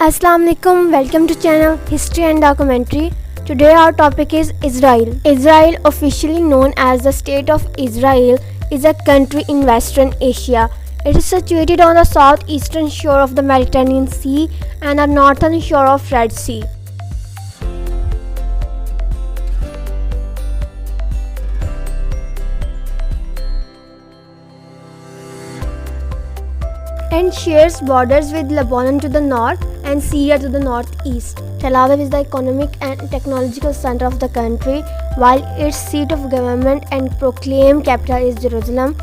Assalamu alaikum, welcome to channel History and Documentary. Today our topic is Israel. Israel, officially known as the State of Israel, is a country in Western Asia. It is situated on the southeastern shore of the Mediterranean Sea and the northern shore of Red Sea. And shares borders with Lebanon to the north and Syria to the northeast. Tel Aviv is the economic and technological center of the country, while its seat of government and proclaimed capital is Jerusalem.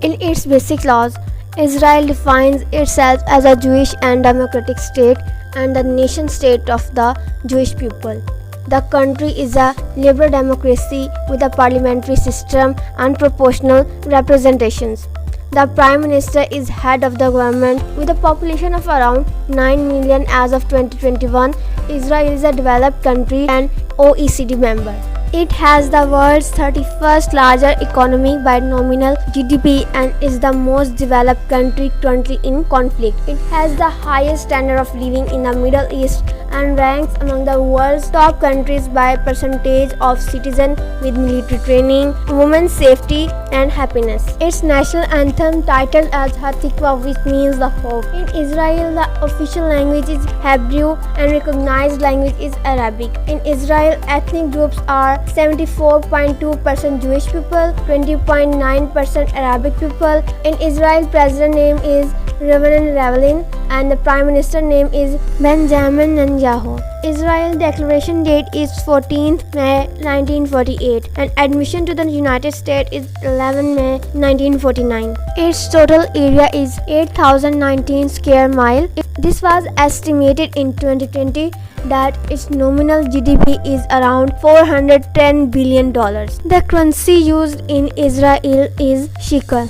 In its basic laws, Israel defines itself as a Jewish and democratic state and the nation state of the Jewish people. The country is a liberal democracy with a parliamentary system and proportional representations. The Prime Minister is head of the government with a population of around 9 million as of 2021. Israel is a developed country and OECD member. It has the world's 31st largest economy by nominal GDP and is the most developed country currently in conflict. It has the highest standard of living in the Middle East and ranks among the world's top countries by percentage of citizens with military training, women's safety and happiness. Its national anthem titled as Hatikva, which means the hope. In Israel, the official language is Hebrew and recognized language is Arabic. In Israel, ethnic groups are 74.2% Jewish people, 20.9% Arabic people. In Israel, president name is Reuven Rivlin and the Prime Minister name is Benjamin Netanyahu. Israel declaration date is 14th May 1948 and admission to the United States is 11 May 1949. Its total area is 8,019 square mile. This was estimated in 2020 that its nominal GDP is around $410 billion. The currency used in Israel is shekel.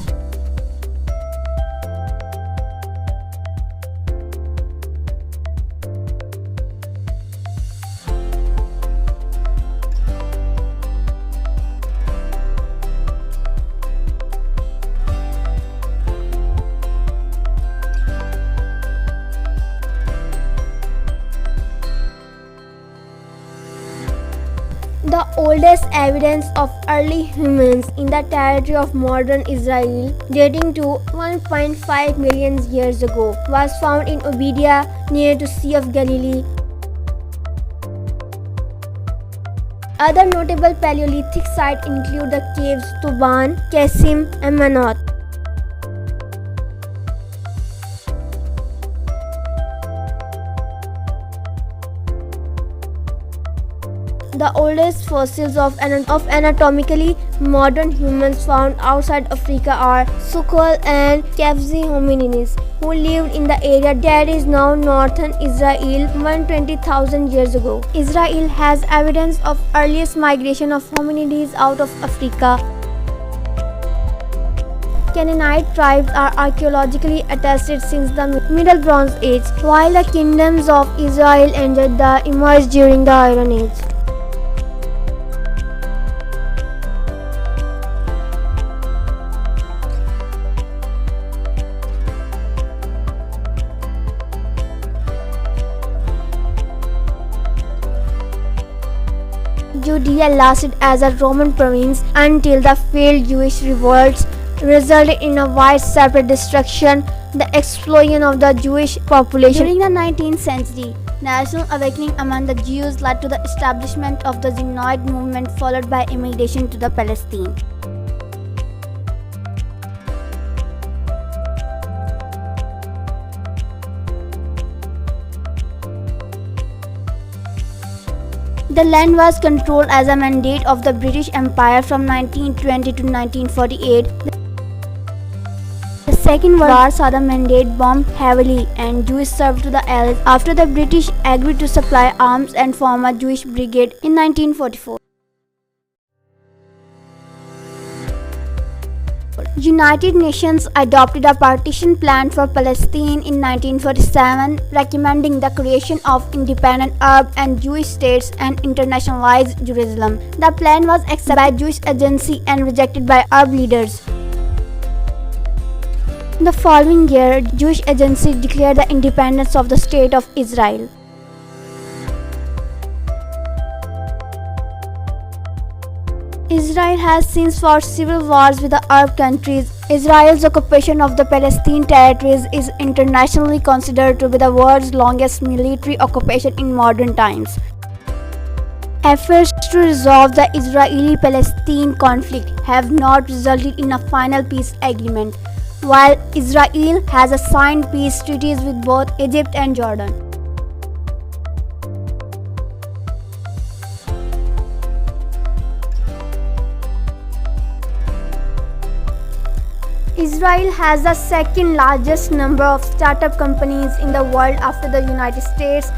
The oldest evidence of early humans in the territory of modern Israel, dating to 1.5 million years ago, was found in Obedia near to Sea of Galilee. Other notable Paleolithic sites include the caves Tuban, Qasim, and Manaut. The oldest fossils of anatomically modern humans found outside Africa are Sukhoth and Kafzi hominins, who lived in the area that is now northern Israel 120,000 years ago. Israel has evidence of earliest migration of hominids out of Africa. Canaanite tribes are archaeologically attested since the Middle Bronze Age, while the kingdoms of Israel entered the emerged during the Iron Age. Judea lasted as a Roman province until the failed Jewish revolts resulted in a widespread destruction, the explosion of the Jewish population. During the 19th century, national awakening among the Jews led to the establishment of the Zionist movement, followed by immigration to the Palestine. The land was controlled as a mandate of the British Empire from 1920 to 1948. The Second World War saw the mandate bombed heavily and Jews served to the Allies after the British agreed to supply arms and form a Jewish brigade in 1944. United Nations adopted a partition plan for Palestine in 1947, recommending the creation of independent Arab and Jewish states and internationalized Jerusalem. The plan was accepted by Jewish Agency and rejected by Arab leaders. In the following year, Jewish agency declared the independence of the State of Israel. Israel has since fought civil wars with the Arab countries. Israel's occupation of the Palestine territories is internationally considered to be the world's longest military occupation in modern times. Efforts to resolve the Israeli-Palestine conflict have not resulted in a final peace agreement, while Israel has signed peace treaties with both Egypt and Jordan. Israel has the second largest number of startup companies in the world after the United States.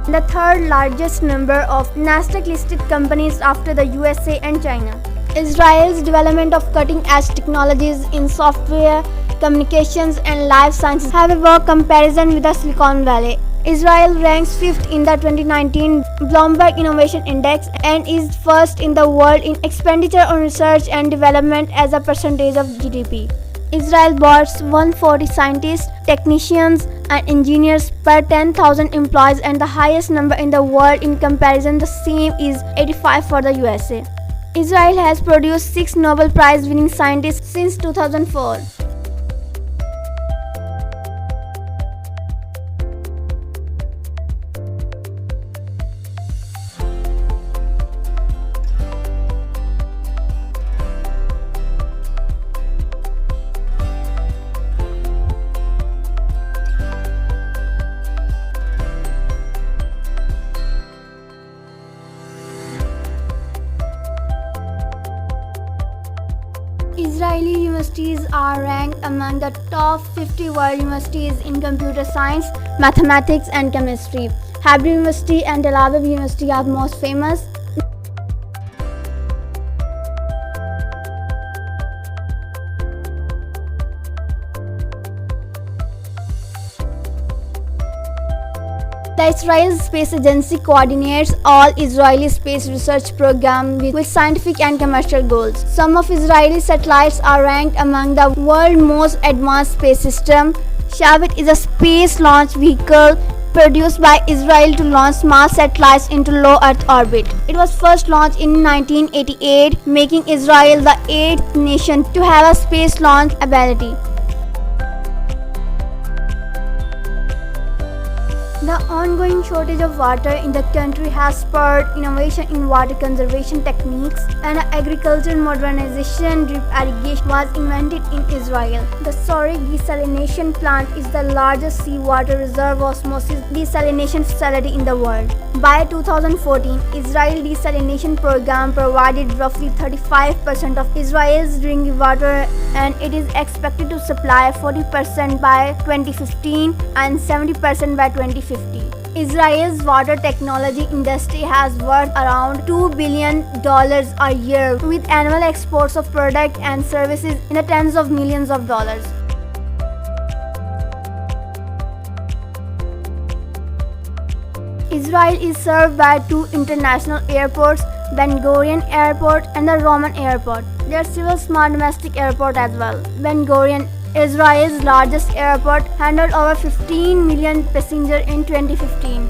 The third largest number of Nasdaq-listed companies after the USA and China. Israel's development of cutting-edge technologies in software, communications, and life sciences have a comparison with the Silicon Valley. Israel ranks 5th in the 2019 Bloomberg Innovation Index and is first in the world in expenditure on research and development as a percentage of GDP. Israel boasts 140 scientists, technicians, and engineers per 10,000 employees, and the highest number in the world. In comparison, the same is 85 for the USA. Israel has produced 6 Nobel Prize winning scientists since 2004. Israeli universities are ranked among the top 50 world universities in computer science, mathematics, and chemistry. Hebrew University and Tel Aviv University are most famous. The Israel Space Agency coordinates all Israeli space research programs with scientific and commercial goals. Some of Israeli satellites are ranked among the world's most advanced space system. Shavit is a space launch vehicle produced by Israel to launch small satellites into low Earth orbit. It was first launched in 1988, making Israel the 8th nation to have a space launch ability. The ongoing shortage of water in the country has spurred innovation in water conservation techniques, and agricultural modernization. Drip irrigation was invented in Israel. The Sorik desalination plant is the largest seawater reserve osmosis desalination facility in the world. By 2014, Israel desalination program provided roughly 35% of Israel's drinking water, and it is expected to supply 40% by 2015 and 70% by 2050. Israel's water technology industry has worth around $2 billion a year, with annual exports of products and services in the tens of millions of dollars. Israel is served by 2 international airports, Ben Gurion Airport and the Roman Airport. There are several small domestic airports as well. Ben Gurion, Israel's largest airport, handled over 15 million passengers in 2015.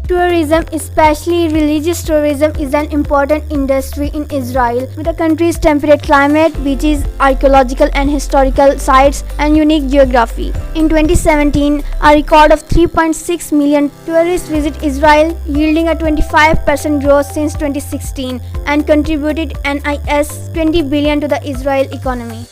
Tourism, especially religious tourism, is an important industry in Israel. With the country's temperate climate, beaches, archaeological and historical sites, and unique geography. In 2017, a record of 3.6 million tourists visit Israel, yielding a 25% growth since 2016, and contributed NIS 20 billion to the Israel economy.